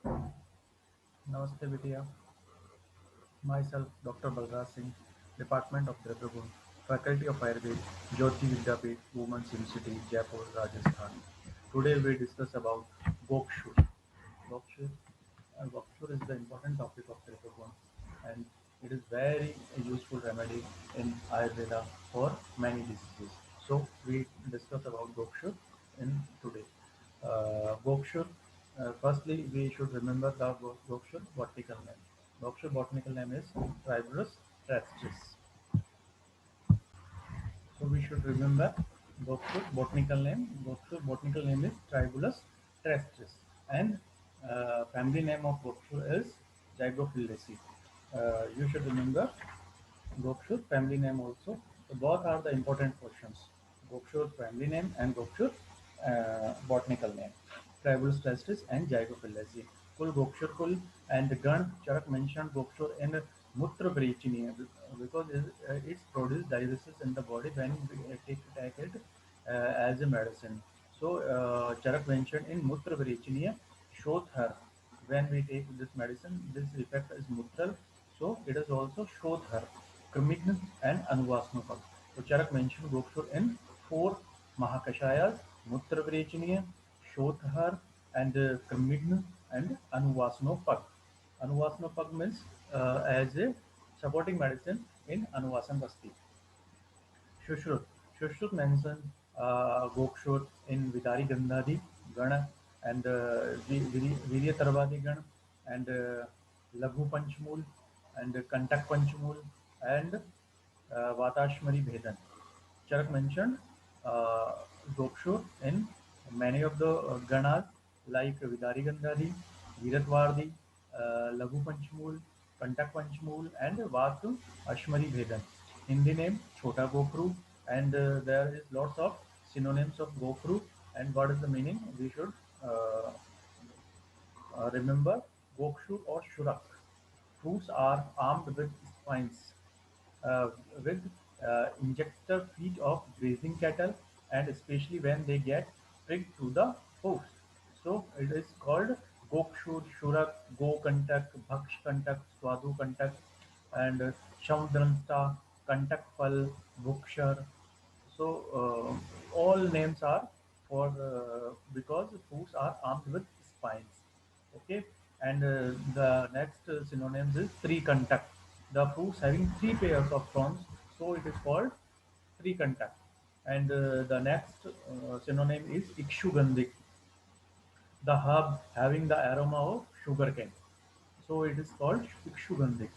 Namaste Vidya. Myself, Dr. Balraj Singh, Department of Devragun, Faculty of Ayurveda, Jyoti Vidyapeeth, Women's University, Jaipur, Rajasthan. Today we discuss about Gokshur. Gokshur, Gokshur is the important topic of Devragun, and it is very useful remedy in Ayurveda for many diseases. So we discuss about Gokshur in today. Gokshur, firstly we should remember the Gokshur botanical name. Gokshur botanical name is Tribulus terrestris. So we should remember Gokshur botanical name. Gokshur botanical name is Tribulus terrestris, and family name of Gokshur is Zygophyllaceae. You should remember Gokshur family name also. So both are the important portions. Gokshur family name and Gokshur botanical name. Tribulus terrestris and Zygophyllaceae. Kul Gokshur Kul and Gan Charak mentioned Gokshur in Mutra Brechini because it's produced diuresis in the body when we take it as a medicine. So Charak mentioned in Mutra Brechini Shothar. When we take this medicine, this effect is mutral, so it is also Shodhar, Kramigna and Anuvasnopal. So Charak mentioned Gokshur in four Mahakashayas, Mutra Virechiniya, Shodhar and Kramigna and Anuvasnopal. Anuvasnopal means as a supporting medicine in Anuvasan Basti. Shushrup. Shushrup mentions Gokshur in Vidari Gandhadi Gana and Virya Tarvadi Gana and Laghu Panchmul and Kantak Panchmul and Vatashmari Bhedan. Charak mentioned uh, Gokshur in many of the Ganas like Vidari Gandhadi, Viratvardi, Laghu Panchmul, Kantak Panchmul and Vatu Ashmari Bhedan. Hindi name Chota Gokru, and there is lots of synonyms of Gokru, and what is the meaning we should uh, remember. Gokshu or Shurak. Fruits are armed with spines uh, with injector feet of grazing cattle, and especially when they get pricked to the hooves. So it is called Gokshur, Shurak, Go Kantak, Bhaksh Kantak, Swadu Kantak, and Shamdransta, Kantak Pal, Bhukshar. So all names are for because foods are armed with spines. Okay, and the next synonyms is three contact. The fruits having three pairs of thorns, so it is called three contact. And the next synonym is ikshugandik, the herb having the aroma of sugarcane. So it is called ikshugandik.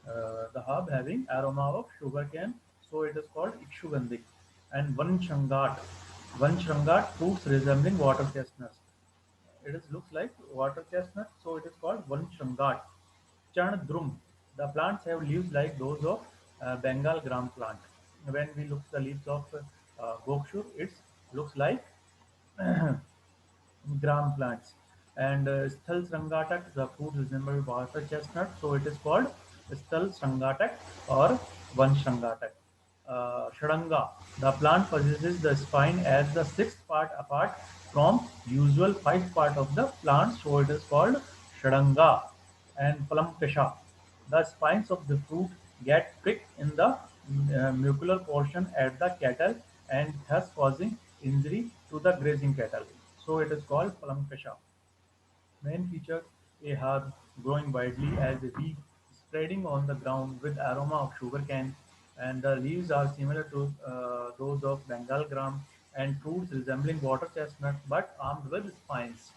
The herb having aroma of sugarcane, so it is called ikshugandik. And Vanshangat fruits resembling water chestnuts. It is looks like water chestnut, so it is called Vanshangat. Charndrum. The plants have leaves like those of Bengal gram plant. When we look the leaves of Gokshur, it looks like gram plants. And Sthal Srangatak, the fruit resemble water chestnut, so it is called Sthal Srangatak or Vanshangatak. Shadanga, the plant possesses the spine as the sixth part apart from usual five part of the plant, so it is called Shadanga. And Palamkasha, the spines of the fruit get pricked in the mucular portion at the cattle and thus causing injury to the grazing cattle. So it is called Palamkasha. Main features: a herb growing widely as a weed, spreading on the ground with aroma of sugarcane, and the leaves are similar to those of Bengal gram, and fruits resembling water chestnut but armed with spines.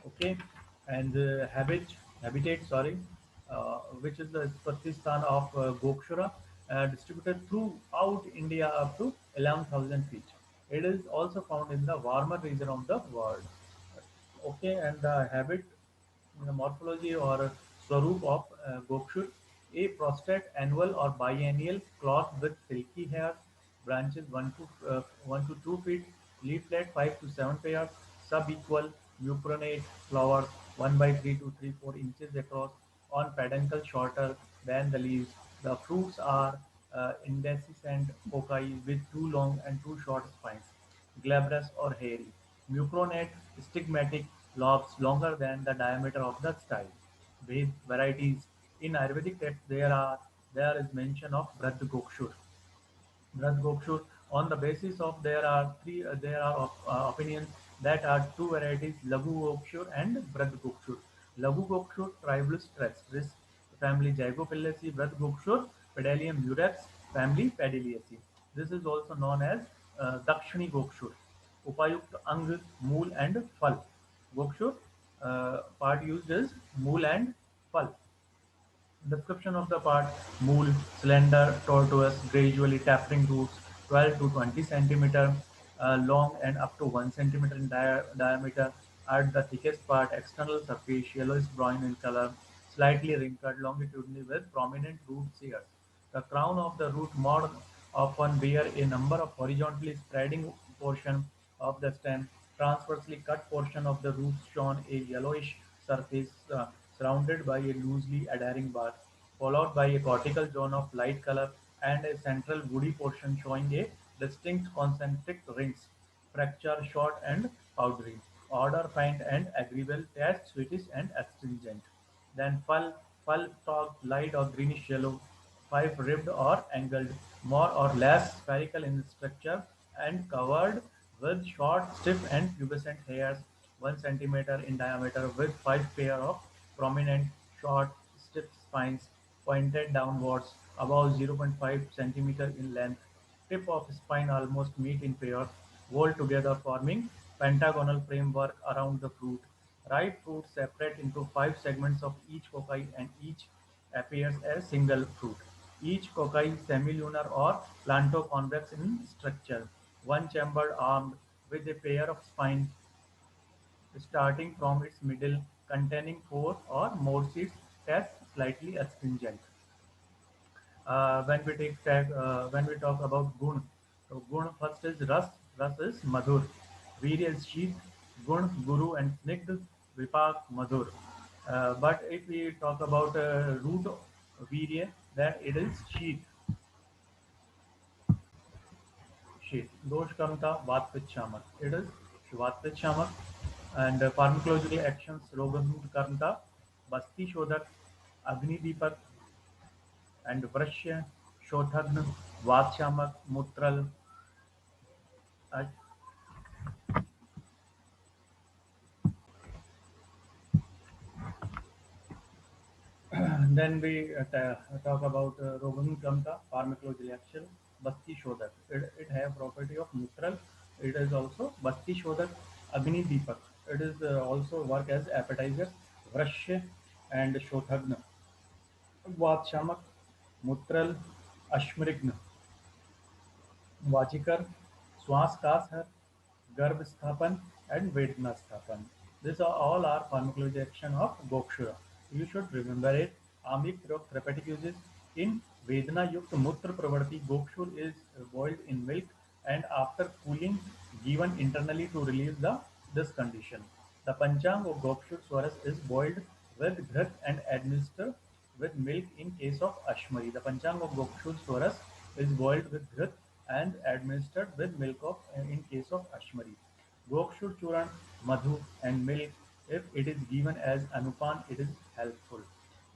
Okay, and habitat, sorry, which is the Spatistan of Gokshura, distributed throughout India up to 11,000 feet. It is also found in the warmer region of the world. Okay, and the habit, the morphology or swarup of Gokshur, a prostate annual or biennial cloth with silky hairs, branches 1 to 2 feet, leaflet 5 to 7 pairs, sub-equal, mucronate, flowers 1 by 3 to 3-4 inches across, on peduncle shorter than the leaves. The fruits are indehiscent foci with two long and two short spines, glabrous or hairy. Mucronate, stigmatic, lobes longer than the diameter of the style. With varieties in Ayurvedic text, there is mention of Brad Gokshur. Brad Gokshur. On the basis of there are opinions that are two varieties, Lagu Gokshur and Brad Gokshur. Lagu Gokshur Tribulus terrestris family Zygophilaceae, Brad Gokshur Pedalium murex family Pediliaceae. This is also known as Dakshini Gokshur. Upayukt Ang, Mool and Phal. Gokshur part used is Mool and Phal. Description of the part: Mool, slender, tortuous, gradually tapering roots, 12 to 20 centimeter long and up to 1 centimeter in diameter. At the thickest part, external surface yellowish brown in color, slightly wrinkled longitudinally with prominent root hairs. The crown of the root more often bear a number of horizontally spreading portion of the stem. Transversely cut portion of the roots shown a yellowish surface surrounded by a loosely adhering bark, followed by a cortical zone of light color and a central woody portion showing a distinct concentric rings. Fracture short and powdery. Odor faint and agreeable. Taste sweetish and astringent. Then full stalked light or greenish yellow, five ribbed or angled, more or less spherical in structure and covered with short, stiff and pubescent hairs, 1 centimeter in diameter with 5 pair of prominent, short, stiff spines pointed downwards about 0.5 centimeter in length. Tip of spine almost meet in pairs, whole together forming pentagonal framework around the fruit. Ripe fruit separate into 5 segments of each cocci and each appears as single fruit. Each cocci semilunar or planto-convex in structure, one chambered armed with a pair of spines starting from its middle, containing 4 or more seeds, test slightly astringent. When we talk about gun, so gun first is ras. Ras is madhur. Virya is sheath. Gun, guru, and snigdh, vipak, madhur. But if we talk about root virya, then it is sheath. Sheath. Dosh kamta vatpit shamak. It is vatpit shamak. And pharmacological actions: rogan karmta, basti shodak, agni deepak, and Vrashya, Shothagn, Vatshamak, Mutral. Uh, then we talk about Rogan Kamta, pharmacological action, Basti Shodak. It have property of neutral. It is also Basti Shodak, Agni Deepak. It is also work as appetizer, Vrashya and Shothagna, Vatshamak, Mutral, Ashmrigna. वाचिकर, श्वास कास है, गर्भ स्थापन, and Vedana Sthapan. These are all are pharmacology action of Gokshura. You should remember it. Amik therapeutic uses in Vedana Yukt Mutra Pravarti. Gokshur is boiled in milk and after cooling given internally to relieve this condition. The Panchang of Gokshur Swaras is boiled with Ghat and administered with milk in case of Ashmari. The Panchang of Gokshur Swaras is boiled with Ghat and administered with milk of in case of Ashmari. Gokshur Churan, Madhu and milk, if it is given as Anupan, it is helpful.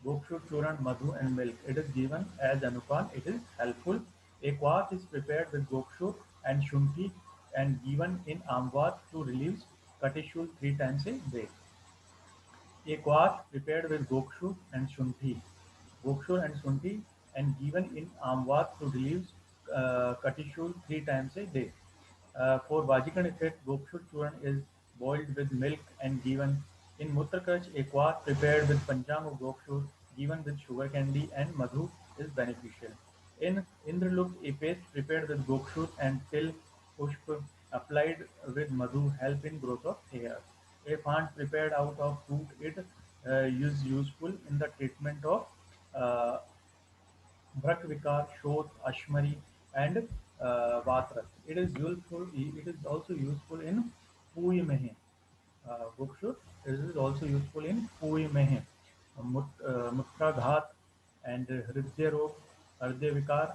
Gokshur Churan, Madhu and milk, it is given as Anupan, it is helpful. A quath is prepared with Gokshur and Shunti and given in Amvat to relieve Katishul 3 times a day. A quath prepared with Gokshur and Shunti and given in Amvat to relieve Katishul 3 times a day. For Vajikan effect, Gokshur Churan is boiled with milk and given in Mutrakrach. A quath prepared with Panchang of Gokshur given with sugar candy and Madhu is beneficial. In Indraluk, a paste prepared with Gokshur and Til Pushp applied with Madhu help in growth of hair. A font prepared out of fruit, it is useful in the treatment of uh, Bhrakvikar, Shot, Ashmari, and Vatrak. It is useful. It is also useful in Pui Mehe. Gokshur. It is also useful in Pui Mehe, Mutraghat, and Hridya Rog, Hridya Vikar,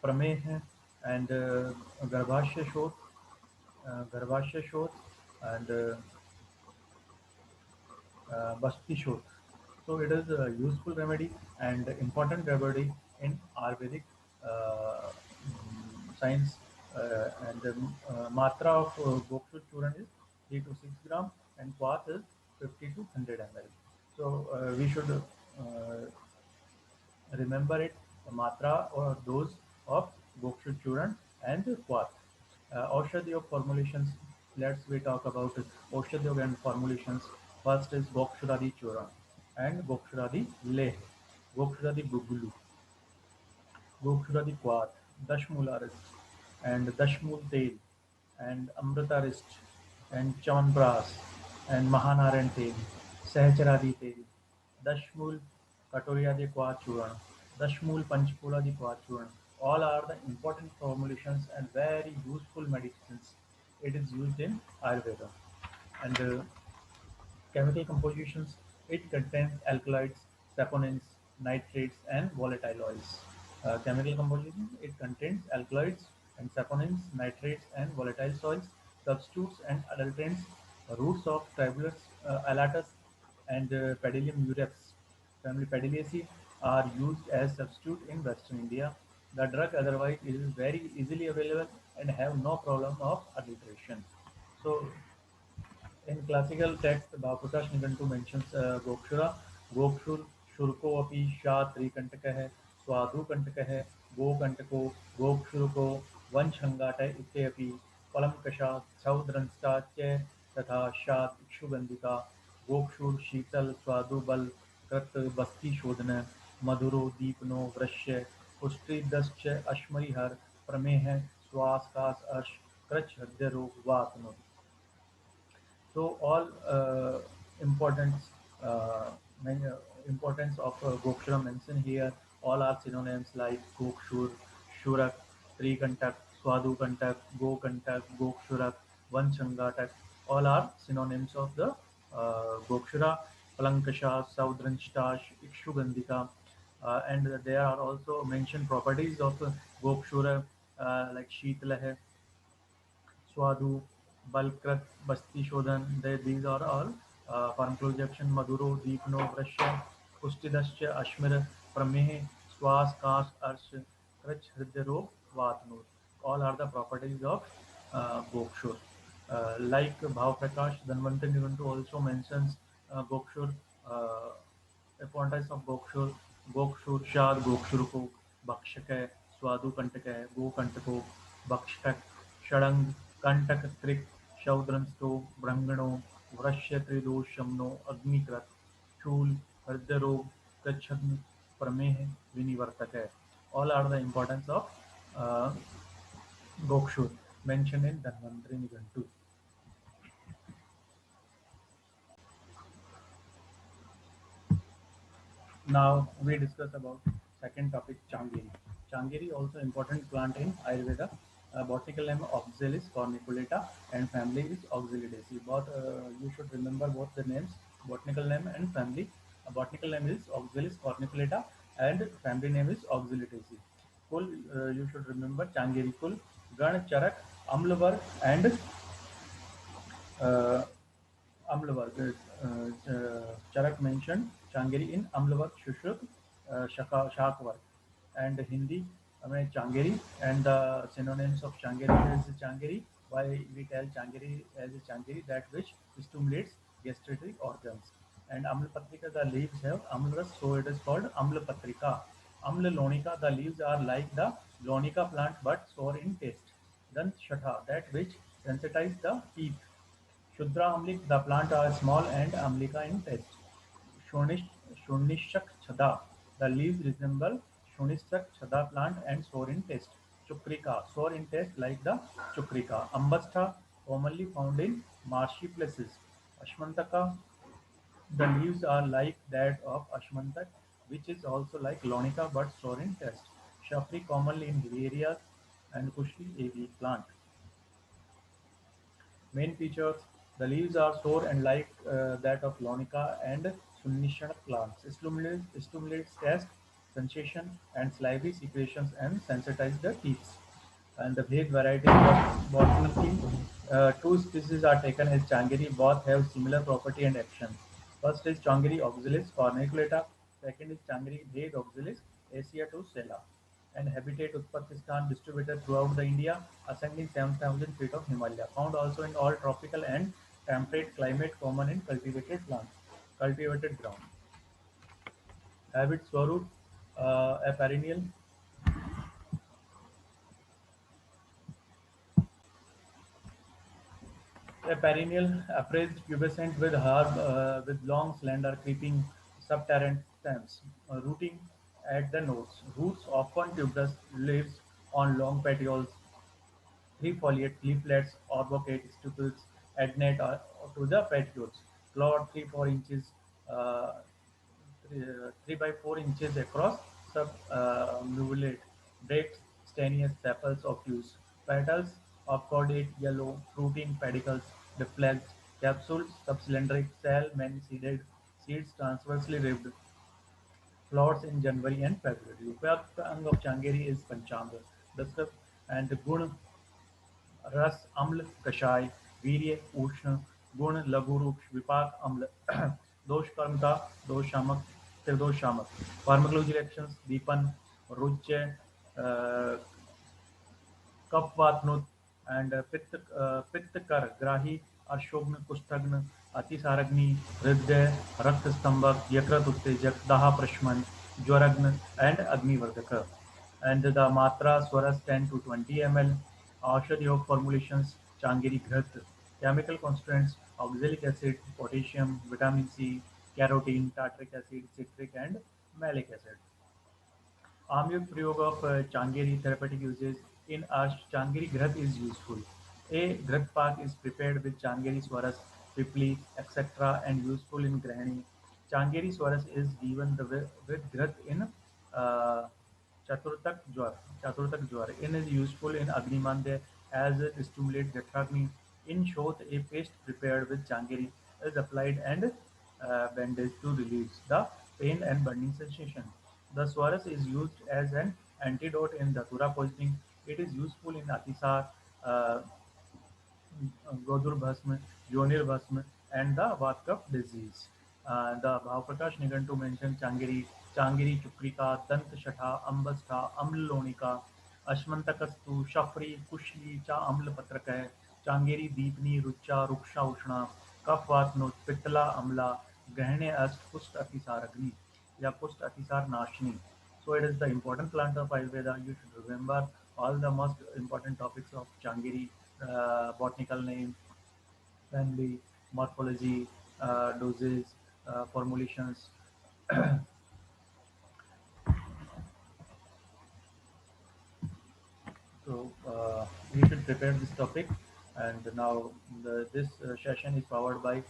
Prameh, and Garbhashya Shot, and Basti Shot. So it is a useful remedy and important remedy in Ayurvedic science. And the matra of Gokshut Churan is 3 to 6 gram and Kwath is 50 to 100 ml. So we should remember it, the matra or dose of Gokshut Churan and Kwath. Aushadhyog formulations, let's we talk about Aushadhyog and formulations. First is Gokshuradi Churan and Gokshuradi Leh, Gokshuradi Gugulu, Gokshuradi Kwath, Dashmula Rist and Dashmul Tel and Amrita Rist and Chawanpras and Mahanaran Tel, Sahacharadi Tel, Dashmul Katoriya Kwath Churan, Dashmul Panchpula Kwath Churan. All are the important formulations and very useful medicines. It is used in Ayurveda. And chemical compositions, it contains alkaloids, saponins, nitrates, and volatile oils. Chemical composition, it contains alkaloids and saponins, nitrates, and volatile oils, substitutes and adulterants, roots of Tribulus alatus and Pedilium murex, family Pediliaceae, are used as substitute in Western India. The drug otherwise is very easily available and have no problem of adulteration. So in classical text, Bhaprakash Nigantu mentions Gokshura, Gokshur, Shurko api Sha Trikantaka, Swadu Kantaka, Gokantako, Gokshurko, Vanchangata ite api, Palamkasha, Saudransta च तथा शात इक्षुगंधिका गोक्षुर शीतल स्वादु बल कृत बस्ती शोधन मधुरो दीपनो वृश्य पुष्टिदश्च अश्मरिहर प्रमेह श्वास कास अश कृच हृदय रोग वातनो. So all importance importance of Gokshura mentioned here. All are synonyms like Gokshur, Shurak, Trikantak, Swadukantak, Gokantak, Gokshurak, Vanchangatak. All are synonyms of the Gokshura, Palankasha, Saudranshtash, Ikshugandhika. And there are also mentioned properties of Gokshura like Sheetlah, Swadu, Balkrat, Basti Shodhan, these are all Pharmacologiction, Maduro, Deepno, Vrashya, Pustidascha, Ashmir, Pramehe, Swas, Kas, Arsh, Krach, Hridyarog, Vatnur. All are the properties of Gokshur. Like Bhav Prakash, Dhanvantari Nigantu also mentions Gokshur, importance of Gokshur, Gokshur Shad, Gokshur को भक्षक है, स्वादु कंटक है, गो कंटक को भक्षक, षडंग, कंटक त्रिक, शौद्रंस्तो, ब्रह्मणो, वृश्य त्रिदोषमनो, अग्निकृत, शूल, हृदय रोग, कच्छग्न, प्रमेह, विनिवर्तक है. All are the importance of uh, Gokshur mentioned in Dhanvantari Nigantu. Now we discuss about second topic, Changiri. Changiri also important plant in Ayurveda. Botanical name Oxalis corniculata and family is Oxalidaceae. Both you should remember both the names, botanical name and family. Botanical name is Oxalis corniculata and family name is Oxalidaceae. Kul you should remember Changiri Kul, Gan Charak, Amlavar and uh, Amlavarg. Charak mentioned Changeri in Amlavarg Shushuk Shakwarg and Hindi में Changeri and the synonyms of Changeri is Changeri. Why we tell Changeri as a Changeri that which stimulates gastric organs. And Amlapatrika the leaves have Amlas, so it is called Amlapatrika. Amla Lonika the leaves are like the Lonika plant but sour in taste. Then Shatha that which sensitize the teeth. Shudra Amlik, the plant are small and amlika in taste. Shonish, Shunishak Chada, the leaves resemble Shunishak Chada plant and sour in taste. Chukrika, sour in taste like the Chukrika. Ambastha, commonly found in marshy places. Ashmantaka, the leaves are like that of Ashmantak, which is also like Lonica but sour in taste. Shafri, commonly in hilly areas, and Kushli, a weed plant. Main features: the leaves are sour and like that of Lonica and Sunnishan plants. Stimulates taste, sensation, and salivary secretions and sensitize the teeth. And the big variety of botanically, two species are taken as Changiri. Both have similar property and action. First is Changiri oxalis corniculata. Second is Changiri Bhed oxalis Asia to Sela. And habitat Uzbekistan distributed throughout the India, ascending 7,000 feet of Himalaya. Found also in all tropical and temperate climate, common in cultivated plants, cultivated ground. Habit Swarup, a perennial appraised pubescent with with long, slender, creeping subterranean stems, rooting at the nodes. Roots often tuberous, leaves on long petioles, three foliate leaflets, obovate stipules, adnate to the petioles. Flower 3-4 inches, 3 by 4 inches across, submulate, breaks, stainous sepals obtuse. Petals obcordate, yellow, fruiting pedicles, deflect, capsules subcylindric, cell many seeded, seeds transversely ribbed, flowers in January and February. उपयुक्त अंग of Changeri is Panchanga. Describe and गुण रस अम्ल कषाय वीर्य उष्ण गुण लघु रूक्ष विपाक अम्ल दोष कर्मता दोष शामक त्रिदोष शामक फार्माकोलॉजी रिएक्शंस दीपन रुच्य कफवातनुत एंड पित्तकर ग्राही अर्शोग्न कुष्ठग्न अतिसारग्नि हृदय रक्त स्तंभक यकृत उत्तेजक दाह प्रशमन ज्वरग्न and अग्निवर्धक and the matra swaras 10 to 20 ml. Aushadhi of formulations Changiri Ghat. Chemical constituents oxalic acid, potassium, vitamin C, carotene, tartaric acid, citric and malic acid. Amyuk Prayog of Changiri therapeutic uses in Ash Changiri Ghat is useful. A Ghat Pak is prepared with Changiri Swaras, Pipli, etc. and useful in Grahani. Changiri Swaras is given with Ghat in uh, Chaturtak Jwar. Chaturtak Jwar in is useful in Agnimande as it stimulates Jatragni. In Shot, a paste prepared with Changiri is applied and bandaged to release the pain and burning sensation. The Swaras is used as an antidote in Datura poisoning. It is useful in Atisar, uh, Godur Bhasma, Jonir Bhasma, and the Vatkap disease. The Bhavprakash Nigantu mentioned Changiri, Changiri Chukrika, Dant Shatha, Ambastha, Amlonika, Ashmantakastu, Shafri, Kushli, Cha Aml Patrakah, Changiri Deepni, Rucha, Ruksha Ushna, Kafvatnut, Pitla Amla, Gahne Ast, Kust Atisar Agni, या Kust Atisar Nashni. So it is the important plant of Ayurveda. You should remember all the most important topics of Changiri, botanical name, family, morphology, doses, formulations. So we should prepare this topic. And now this session is powered by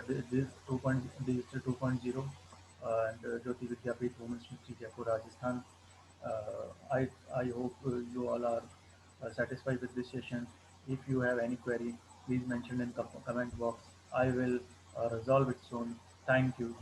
this 2. Digital 2.0 and Jyoti Vidyapeeth Women's University, Jaipur, Rajasthan. I hope you all are satisfied with this session. If you have any query, please mention in comment box. I will resolve it soon. Thank you.